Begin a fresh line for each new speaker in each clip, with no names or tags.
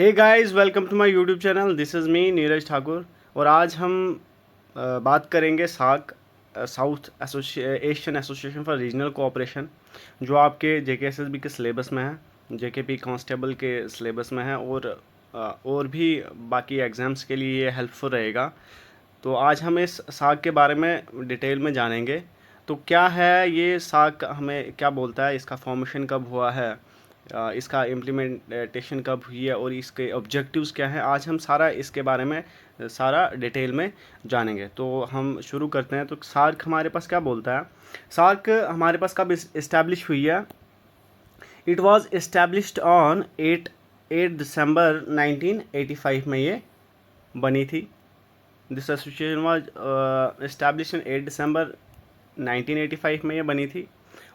Hey guys, welcome to my YouTube channel. This is me Neeraj Thakur. और आज हम बात करेंगे साक South Asian Association for Regional Cooperation, जो आपके जेकेएसएसबी के सिलेबस में है, जेकेपी कांस्टेबल के सिलेबस में है और भी बाकी एग्ज़ाम्स के लिए ये हेल्पफुल रहेगा। तो आज हम इस साक के बारे में डिटेल में जानेंगे। तो क्या है ये साक, हमें क्या बोलता है, इसका फॉर्मेशन कब हुआ है, इसका इम्प्लीमेंटेशन कब हुई है और इसके ऑब्जेक्टिव्स क्या हैं। आज हम सारा इसके बारे में सारा डिटेल में जानेंगे। तो हम शुरू करते हैं। तो सार्क हमारे पास क्या बोलता है। सार्क हमारे पास कब इस्टेब्लिश हुई है। इट वाज इस्टेब्लिश्ड ऑन 8 दिसंबर 1985 में ये बनी थी। This association was establish in 8 दिसंबर 1985 में ये बनी थी।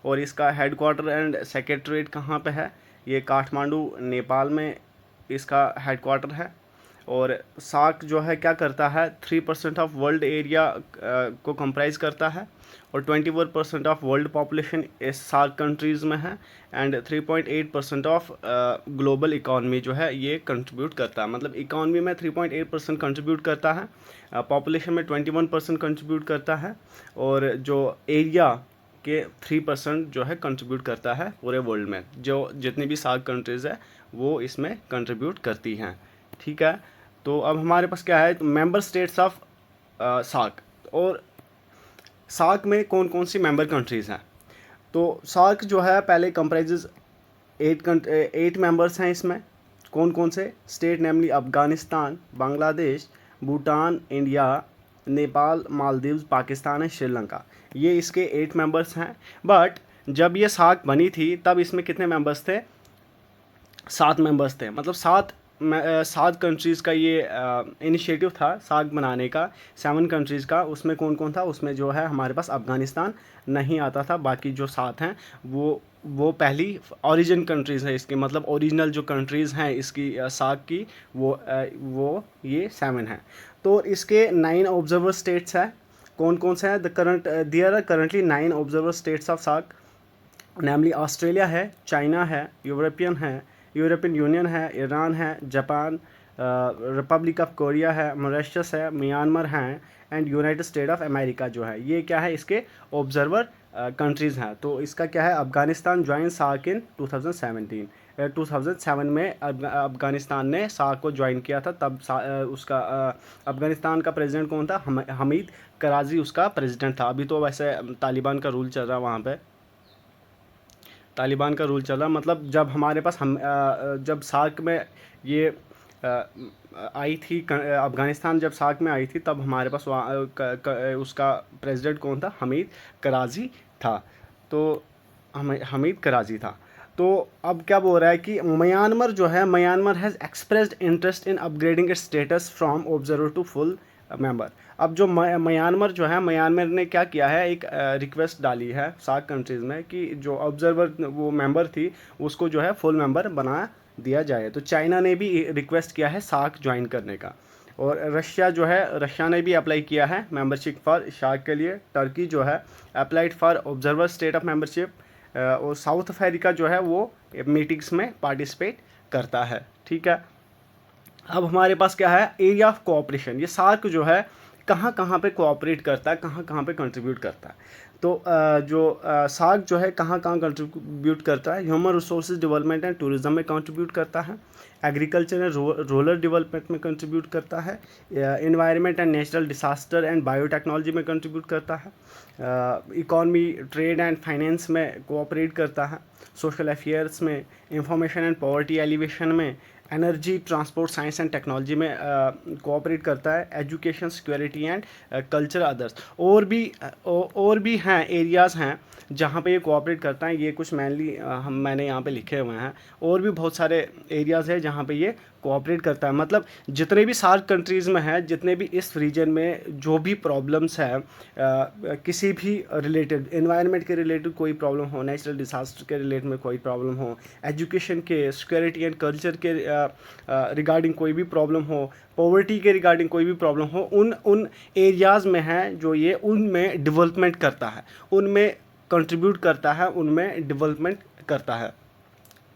और इसका हेडक्वार्टर एंड सेक्रेटरीट कहाँ पे है, ये काठमांडू नेपाल में इसका हेडक्वार्टर है। और सार्क जो है क्या करता है, 3% ऑफ वर्ल्ड एरिया को कंप्राइज करता है और 24% ऑफ वर्ल्ड पॉपुलेशन इस सार्क कंट्रीज़ में है। एंड 3.8% ऑफ ग्लोबल इकॉनमी जो है ये कंट्रीब्यूट करता है। मतलब इकॉनमी में 3.8% कंट्रीब्यूट करता है, पॉपुलेशन में 21% कंट्रीब्यूट करता है, और जो एरिया के 3% जो है कंट्रीब्यूट करता है पूरे वर्ल्ड में। जो जितनी भी सार्क कंट्रीज़ है वो इसमें कंट्रीब्यूट करती हैं। ठीक है। तो अब हमारे पास क्या है, तो मेंबर स्टेट्स ऑफ सार्क। और सार्क में कौन कौन सी मेंबर कंट्रीज़ हैं। तो सार्क जो है पहले कंप्राइजेज 8 मेंबर्स हैं। इसमें कौन कौन से स्टेट, नेमली अफ़गानिस्तान, बांग्लादेश, भूटान, इंडिया, नेपाल, मालदीव्स, पाकिस्तान है, श्रीलंका। ये इसके 8 मेंबर्स हैं। बट जब ये सार्क बनी थी तब इसमें कितने मेंबर्स थे, 7 मेंबर्स थे। मतलब 7 कंट्रीज़ का ये इनिशिएटिव था सार्क बनाने का, 7 कंट्रीज़ का। उसमें कौन कौन था, उसमें जो है हमारे पास अफ़गानिस्तान नहीं आता था। बाकी जो 7 हैं वो पहली ओरिजिन कंट्रीज़ है इसकी, मतलब ओरिजिनल जो कंट्रीज़ हैं इसकी सार्क की, वो ये 7 हैं। तो इसके 9 ऑब्जर्वर स्टेट्स हैं। कौन कौन से हैं, there are currently 9 observer states of SAARC, namely Australia है, चाइना है, यूरोपियन यूनियन है, ईरान है, जापान, रिपब्लिक ऑफ कोरिया है, मॉरिशस है, म्यांमार हैं, and United State of America जो है, ये क्या है इसके ऑब्जर्वर कंट्रीज़ हैं। तो इसका क्या है, अफ़गानिस्तान ज्वाइन सार्क इन 2007 में अफ़गानिस्तान ने सार्क को ज्वाइन किया था। तब उसका अफ़गानिस्तान का प्रेसिडेंट कौन था, हमीद कराजी उसका प्रेसिडेंट था। अभी तो वैसे तालिबान का रूल चल रहा है वहाँ पे, तालिबान का रूल चला। मतलब जब हमारे पास जब सार्क में ये आई थी, अफ़गानिस्तान जब सार्क में आई थी, तब हमारे पास उसका प्रेसिडेंट कौन था, हमीद कराजी था। तो हमीद कराजी था। तो अब क्या बोल रहा है कि म्यांमार जो है, Myanmar has expressed interest in upgrading its status from observer to full member. अब जो म्यांमार जो है, म्यांमार ने क्या किया है, एक रिक्वेस्ट डाली है सार्क कंट्रीज़ में कि जो ऑब्जर्वर वो मेंबर थी उसको जो है फुल मेंबर बना दिया जाए। तो चाइना ने भी रिक्वेस्ट किया है सार्क ज्वाइन करने का। और रशिया जो है, रशिया ने भी अप्लाई किया है मेंबरशिप फॉर सार्क के लिए। टर्की जो है applied for observer state of membership. और साउथ अफ्रीका जो है वो मीटिंग्स में पार्टिसिपेट करता है। ठीक है। अब हमारे पास क्या है, एरिया ऑफ कोऑपरेशन। ये सार्क जो है कहाँ कहाँ पे कोऑपरेट करता है, कहाँ कहाँ पे कंट्रीब्यूट करता है। तो सार्क जो है कहाँ कहाँ कंट्रीब्यूट करता है, human resources development and tourism में कंट्रीब्यूट करता है, एग्रीकल्चर एंड रूरल डेवलपमेंट में कंट्रीब्यूट करता है, environment and natural disaster and biotechnology में कंट्रीब्यूट करता है, इकॉनमी, ट्रेड एंड फाइनेंस में कोऑपरेट करता है, सोशल अफेयर्स में, इंफॉर्मेशन एंड पॉवर्टी एलिवेशन में, energy, transport, science and technology में कोऑपरेट करता है, education, security and culture, others. और भी हैं एरियाज़ हैं जहाँ पे ये कोऑपरेट करता है। ये कुछ मैंने यहाँ पे लिखे हुए हैं। और भी बहुत सारे एरियाज़ हैं जहाँ पे ये कोऑपरेट करता है। मतलब जितने भी सार्क कंट्रीज़ में हैं, जितने भी इस रीजन में जो भी प्रॉब्लम्स हैं, किसी भी रिलेटेड, एनवायरनमेंट के रिलेटेड कोई प्रॉब्लम हो, नेचुरल डिसास्टर के रिलेटेड में कोई प्रॉब्लम हो, एजुकेशन के, सिक्योरिटी एंड कल्चर के रिगार्डिंग कोई भी प्रॉब्लम हो, पॉवर्टी के रिगार्डिंग कोई भी प्रॉब्लम हो, उन एरियाज़ में हैं जो ये उनमें डेवलपमेंट करता है, उनमें कंट्रीब्यूट करता है, उनमें डेवलपमेंट करता है।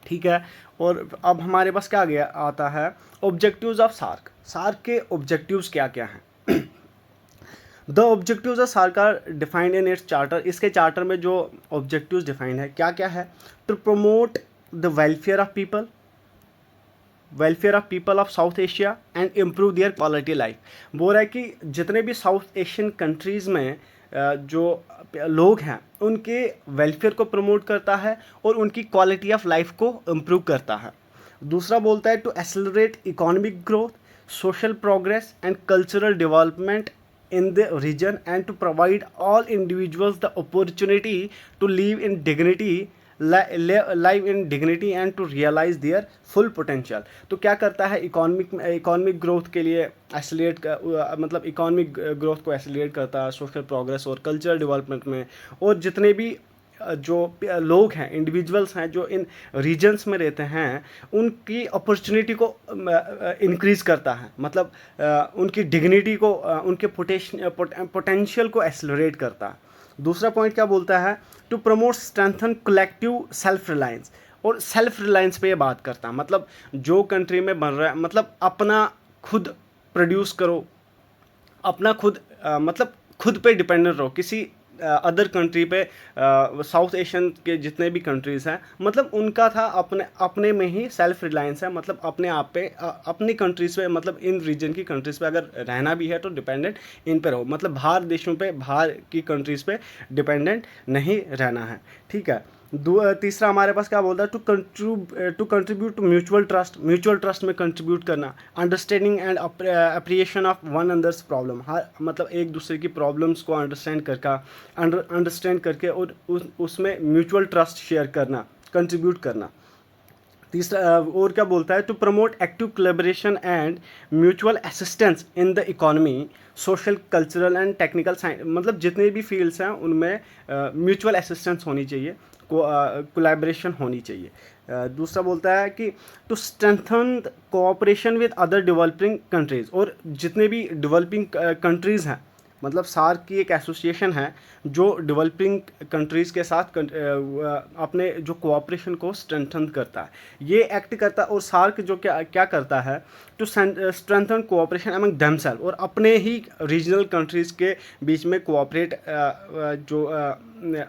ठीक है। और अब हमारे पास क्या गया आता है, ऑब्जेक्टिव्स ऑफ सार्क। सार्क के ऑब्जेक्टिव्स क्या क्या हैं? The objectives of SAARC are defined in its charter. इसके चार्टर में जो ऑब्जेक्टिव्स डिफाइंड है क्या क्या है? To promote the welfare of people of South Asia and improve their quality life. बोल रहा है कि जितने भी साउथ एशियन कंट्रीज़ में जो लोग हैं उनके वेलफेयर को प्रमोट करता है और उनकी क्वालिटी ऑफ लाइफ को इम्प्रूव करता है। दूसरा बोलता है to accelerate economic growth, social progress and cultural development in the region and to provide all individuals the opportunity to live in dignity, live in dignity and to realize their full potential। तो क्या करता है, economic growth के लिए accelerate, मतलब economic growth को accelerate करता है, सोशल प्रोग्रेस और कल्चरल डेवलपमेंट में, और जितने भी जो लोग हैं, इंडिविजुअल्स हैं जो इन रीजन्स में रहते हैं, उनकी अपॉर्चुनिटी को इंक्रीज़ करता है, मतलब उनकी डिग्निटी को, उनके पोटेंशियल को एक्सेलरेट करता है। दूसरा पॉइंट क्या बोलता है? To promote strengthen collective self reliance. और सेल्फ रिलायंस पे ये बात करता है, मतलब जो कंट्री में बन रहा है, मतलब अपना खुद प्रोड्यूस करो, अपना खुद मतलब खुद पे डिपेंडेंट रहो किसी अदर कंट्री पे। साउथ एशियन के जितने भी कंट्रीज़ हैं, मतलब उनका था अपने में ही सेल्फ रिलायंस है, मतलब अपने आप पे, अपनी कंट्रीज़ पे, मतलब इन रीजन की कंट्रीज़ पे अगर रहना भी है तो डिपेंडेंट इन पे रहो, मतलब बाहर देशों पे, बाहर की कंट्रीज़ पे डिपेंडेंट नहीं रहना है। ठीक है। तीसरा हमारे पास क्या बोलता है? To contribute to mutual trust में कंट्रीब्यूट करना, understanding and appreciation of one another's problem. हर मतलब एक दूसरे की प्रॉब्लम्स को अंडरस्टैंड करके और उसमें म्यूचुअल ट्रस्ट शेयर करना, कंट्रीब्यूट करना। तीसरा और क्या बोलता है? To promote active collaboration and mutual assistance in the economy, social, cultural and technical science, मतलब जितने भी फील्ड्स हैं उनमें म्यूचुअल असिस्टेंस होनी चाहिए, कोलैबोरेशन होनी चाहिए। दूसरा बोलता है कि to strengthen cooperation with other developing countries. और जितने भी डेवलपिंग कंट्रीज़ हैं, मतलब सार्क की एक एसोसिएशन है जो डेवलपिंग कंट्रीज़ के साथ अपने जो कोऑपरेशन को स्ट्रेंथन करता है, ये एक्ट करता है। और सार्क जो क्या करता है? To strengthen cooperation among themself, और अपने ही रीजनल कंट्रीज़ के बीच में कोऑपरेट, जो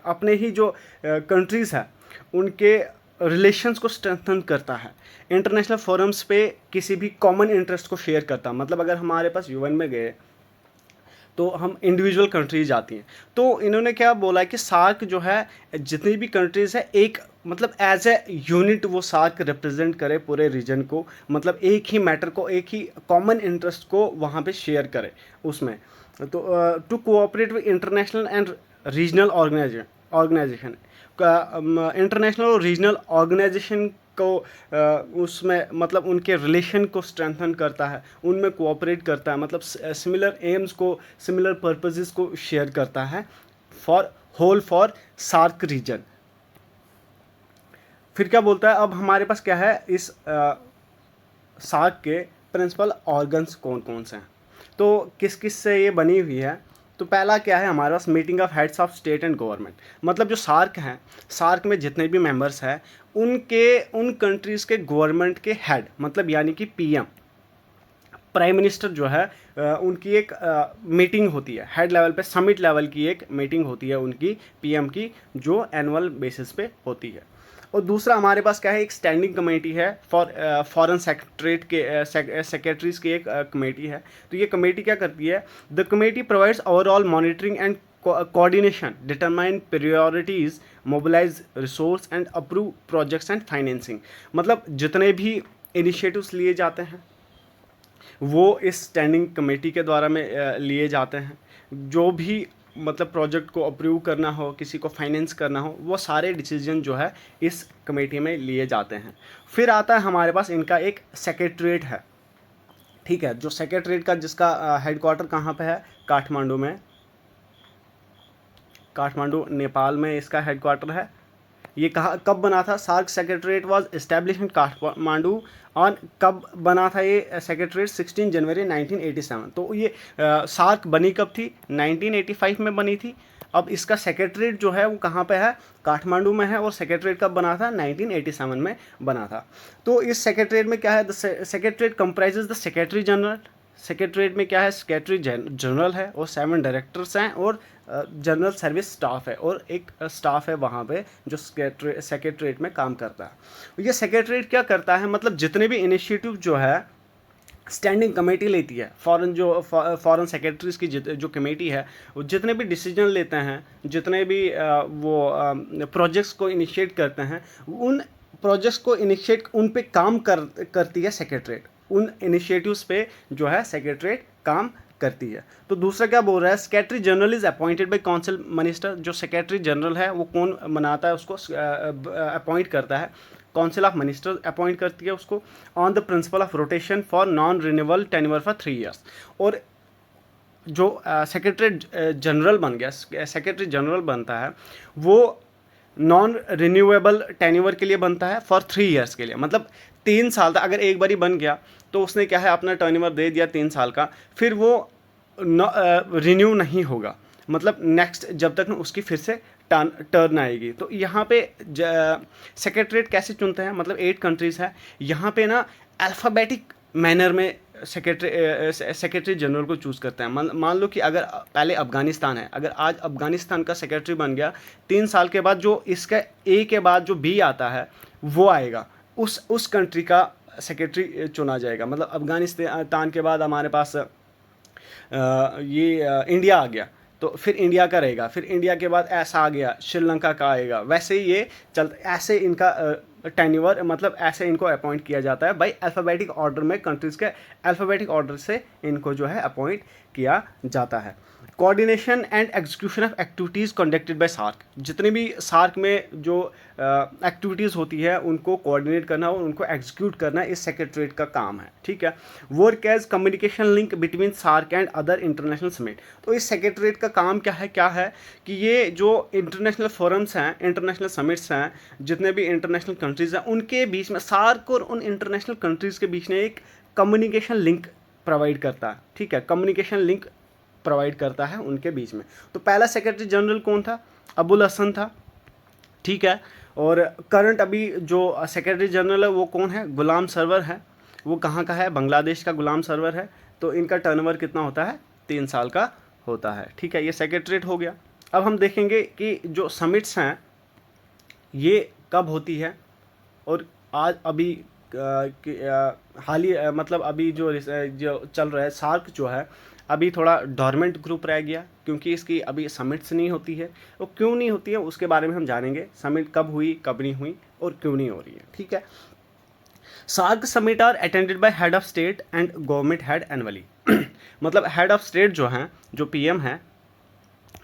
अपने ही जो कंट्रीज़ है उनके रिलेशंस को स्ट्रेंथन करता है। इंटरनेशनल फोरम्स पे किसी भी कॉमन इंटरेस्ट को शेयर करता है, मतलब अगर हमारे पास यूएन में गए तो हम इंडिविजुअल कंट्रीज आती हैं, तो इन्होंने क्या बोला है कि सार्क जो है जितनी भी कंट्रीज़ है, एक मतलब एज ए यूनिट वो सार्क रिप्रेजेंट करे पूरे रीजन को, मतलब एक ही मैटर को, एक ही कॉमन इंटरेस्ट को वहाँ पे शेयर करे उसमें। तो to cooperate with international and regional organization, international और रीजनल ऑर्गेनाइजेशन को उसमें मतलब उनके रिलेशन को स्ट्रेंथन करता है, उनमें कोऑपरेट करता है, मतलब सिमिलर एम्स को, सिमिलर पर्पसेस को शेयर करता है फॉर सार्क रीजन। फिर क्या बोलता है? अब हमारे पास क्या है, इस सार्क के प्रिंसिपल ऑर्गन्स कौन कौन से हैं, तो किस किस से ये बनी हुई है? तो पहला क्या है हमारे पास? Meeting of heads of state and government. मतलब जो सार्क हैं, सार्क में जितने भी मेंबर्स हैं उन कंट्रीज़ के गवर्नमेंट के हेड, मतलब यानी कि पीएम, प्राइम मिनिस्टर जो है, उनकी एक मीटिंग होती है हेड लेवल पे, समिट लेवल की एक मीटिंग होती है उनकी, पीएम की, जो एनुअल बेसिस पे होती है। और दूसरा हमारे पास क्या है? एक स्टैंडिंग कमेटी है फॉरेन सेक्रेटरीज के सेक्रेटरीज की एक कमेटी है। तो ये कमेटी क्या करती है? The committee provides overall monitoring and coordination, determine priorities, mobilize resource and approve projects and financing. मतलब जितने भी इनिशिएटिव्स लिए जाते हैं वो इस स्टैंडिंग कमेटी के द्वारा में लिए जाते हैं। जो भी मतलब प्रोजेक्ट को अप्रूव करना हो, किसी को फाइनेंस करना हो, वो सारे डिसीजन जो है इस कमेटी में लिए जाते हैं। फिर आता है हमारे पास इनका एक सेक्रेटरीट है, ठीक है, जो सेक्रेटरीट का जिसका हेडक्वार्टर कहाँ पे है? काठमांडू में, काठमांडू नेपाल में इसका हेडक्वार्टर है। ये कब बना था? SAARC secretariat was establish in Kathmandu. और कब बना था ये सेक्रेटरीट? 16 जनवरी 1987। तो ये सार्क बनी कब थी? 1985 में बनी थी। अब इसका सेक्रेटरीट जो है वो कहाँ पे है, काठमांडू में है, और सेक्रेटरीट कब बना था, 1987 में बना था। तो इस सेक्रेटरीट में क्या है, the secretariat comprises the secretary general, secretariat में क्या है, सेक्रेटरी जनरल है और 7 डायरेक्टर्स हैं और जनरल सर्विस स्टाफ है और एक स्टाफ है वहाँ पे जो सेक्रेटरीट में काम करता है। ये सेक्रेटरीट क्या करता है, मतलब जितने भी इनिशिएटिव जो है स्टैंडिंग कमेटी लेती है, फॉरेन सेक्रेटरीज की जो कमेटी है, वो जितने भी डिसीजन लेते हैं, जितने भी वो प्रोजेक्ट्स को इनिशिएट करते हैं, उन प्रोजेक्ट्स को इनिशिएट उन पे काम करती है सेक्रेटरीट, उन इनिशिएटिव्स पे जो है सेक्रेटरीट काम करती है। तो दूसरा क्या बोल रहा है, secretary general is appointed by council minister, जो सेक्रेटरी जनरल है वो कौन बनाता है, उसको अपॉइंट करता है, काउंसिल ऑफ मिनिस्टर अपॉइंट करती है उसको, on the principle of rotation for non renewable tenure for 3 years. और जो सेक्रेटरी जनरल बन गया, सेक्रेटरी जनरल बनता है, वो नॉन रिन्यूएबल टेन्योर के लिए बनता है फॉर 3 ईयर्स के लिए, मतलब 3 साल तक। अगर एक बारी बन गया तो उसने क्या है अपना टर्नओवर दे दिया 3 साल का, फिर वो रिन्यू नहीं होगा, मतलब नेक्स्ट जब तक उसकी फिर से टर्न आएगी। तो यहाँ पे सेक्रेटरीट कैसे चुनते हैं, मतलब 8 कंट्रीज़ है यहाँ पे ना, अल्फ़ाबेटिक मैनर में सेक्रेटरी जनरल को चूज़ करते हैं। मान लो कि अगर पहले अफ़गानिस्तान है, अगर आज अफ़गानिस्तान का सेक्रेटरी बन गया, 3 साल के बाद जो इसका ए के बाद जो बी आता है वो आएगा, उस कंट्री का सेक्रेटरी चुना जाएगा। मतलब अफ़गानिस्तान के बाद हमारे पास इंडिया आ गया, तो फिर इंडिया का रहेगा, फिर इंडिया के बाद ऐसा आ गया श्रीलंका का आएगा, वैसे ही ये ऐसे इनका टेन्योर, मतलब ऐसे इनको अपॉइंट किया जाता है बाय अल्फ़ाबेटिक ऑर्डर में, कंट्रीज़ के अल्फ़ाबेटिक ऑर्डर से इनको जो है अपॉइंट किया जाता है। Coordination and execution of activities conducted by SAARC, जितने भी सार्क में जो एक्टिविटीज़ होती है उनको कोऑर्डिनेट करना और उनको एग्जीक्यूट करना इस सेक्रेटरीट का काम है, ठीक है। Work as communication link between SAARC and other international summit, तो इस सेक्रेटरीट का काम क्या है कि ये जो इंटरनेशनल फोरम्स हैं, इंटरनेशनल समिट्स हैं, जितने भी इंटरनेशनल कंट्रीज़ हैं, उनके बीच में, सार्क और उन इंटरनेशनल कंट्रीज़ के बीच में एक कम्युनिकेशन लिंक प्रोवाइड करता है, ठीक है, कम्युनिकेशन लिंक प्रोवाइड करता है उनके बीच में। तो पहला सेक्रेटरी जनरल कौन था, अबुल हसन था, ठीक है। और करंट अभी जो सेक्रेटरी जनरल है वो कौन है, गुलाम सरवर है, वो कहाँ का है, बांग्लादेश का गुलाम सरवर है। तो इनका टर्नओवर कितना होता है, 3 साल का होता है, ठीक है। ये सेक्रेटरीट हो गया। अब हम देखेंगे कि जो समिट्स हैं ये कब होती है, और आज अभी हाल ही मतलब अभी जो चल रहा है सार्क जो है, अभी थोड़ा डोरमेंट ग्रुप रह गया क्योंकि इसकी अभी समिट्स नहीं होती है। वो क्यों नहीं होती है उसके बारे में हम जानेंगे, समिट कब हुई, कब नहीं हुई और क्यों नहीं हो रही है, ठीक है। SAARC summit are attended by head of state and government head annually मतलब हेड ऑफ स्टेट जो हैं, जो पीएम हैं,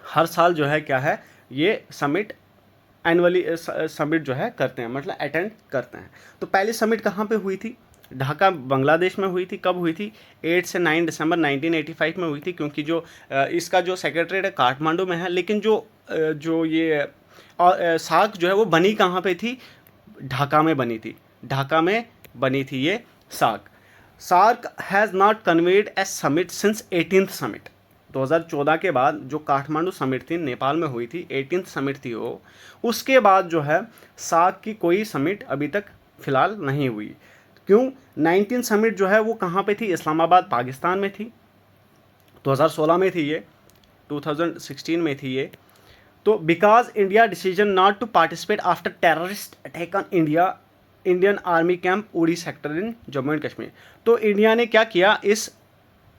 हर साल जो है क्या है, ये समिट एनुअली समिट जो है करते हैं, मतलब अटेंड करते हैं। तो पहली समिट कहाँ पे हुई थी, ढाका बांग्लादेश में हुई थी। कब हुई थी, 8 से 9 दिसंबर 1985 में हुई थी। क्योंकि जो इसका जो सेक्रेटरीट है काठमांडू में है, लेकिन जो ये सार्क जो है वो बनी कहाँ पे थी, ढाका में बनी थी, ढाका में बनी थी ये SAARC has not convened a summit since 18th summit. 2014 के बाद जो काठमांडू समिट थी नेपाल में हुई थी, 18th समिट थी वो, उसके बाद जो है सार्क की कोई समिट अभी तक फ़िलहाल नहीं हुई। क्यों, 19 समिट जो है वो कहाँ पे थी, इस्लामाबाद पाकिस्तान में थी, 2016 में थी ये, 2016 में थी ये। तो because India decision not to participate after terrorist attack on Indian army camp Uri sector in Jammu and Kashmir. तो इंडिया ने क्या किया, इस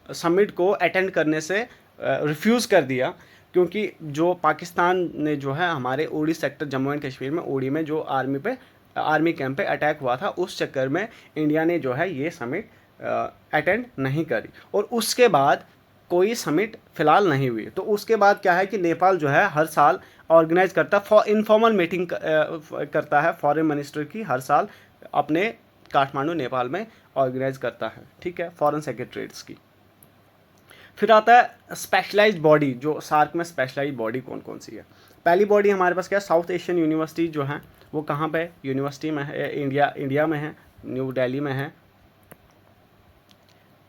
समिट को अटेंड करने से रिफ्यूज़ कर दिया, क्योंकि जो पाकिस्तान ने जो है हमारे उड़ी सेक्टर जम्मू एंड कश्मीर में, उड़ी में जो आर्मी कैंप पे अटैक हुआ था, उस चक्कर में इंडिया ने जो है ये समिट अटेंड नहीं करी। और उसके बाद कोई समिट फ़िलहाल नहीं हुई। तो उसके बाद क्या है कि नेपाल जो है हर साल ऑर्गेनाइज करता, इनफॉर्मल मीटिंग करता है फॉरेन मिनिस्टर की, हर साल अपने काठमांडू नेपाल में ऑर्गेनाइज करता है, ठीक है, फॉरेन सेक्रेटरीट्स की। फिर आता है स्पेशलाइज्ड बॉडी, जो सार्क में स्पेशलाइज्ड बॉडी कौन कौन सी है। पहली बॉडी हमारे पास क्या है, साउथ एशियन यूनिवर्सिटी जो है वो कहाँ पे है, यूनिवर्सिटी में है, इंडिया में है, न्यू दिल्ली में है,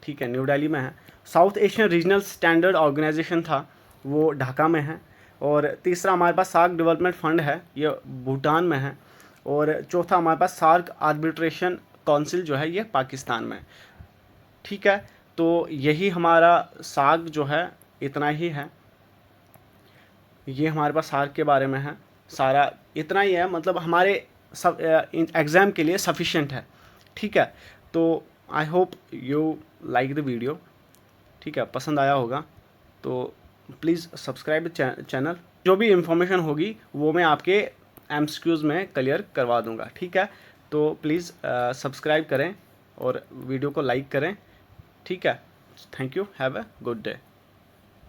ठीक है, न्यू दिल्ली में है। South Asian Regional Standard Organisation था, वो ढाका में है। और तीसरा हमारे पास सार्क डेवलपमेंट फंड है, ये भूटान में है। और चौथा हमारे पास सार्क आर्बिट्रेशन काउंसिल जो है ये पाकिस्तान में। ठीक है, तो यही हमारा सार्क जो है इतना ही है, ये हमारे पास सार्क के बारे में है, सारा इतना ही है, मतलब हमारे सब एग्ज़ाम के लिए सफिशिएंट है। ठीक है, तो I hope you like the video. ठीक है, पसंद आया होगा तो प्लीज़ सब्सक्राइब चैनल। जो भी इंफॉर्मेशन होगी वो मैं आपके एमसीक्यूज़ में क्लियर करवा दूंगा। ठीक है, तो प्लीज़ सब्सक्राइब करें और वीडियो को लाइक करें। ठीक है, thank you, have a good day.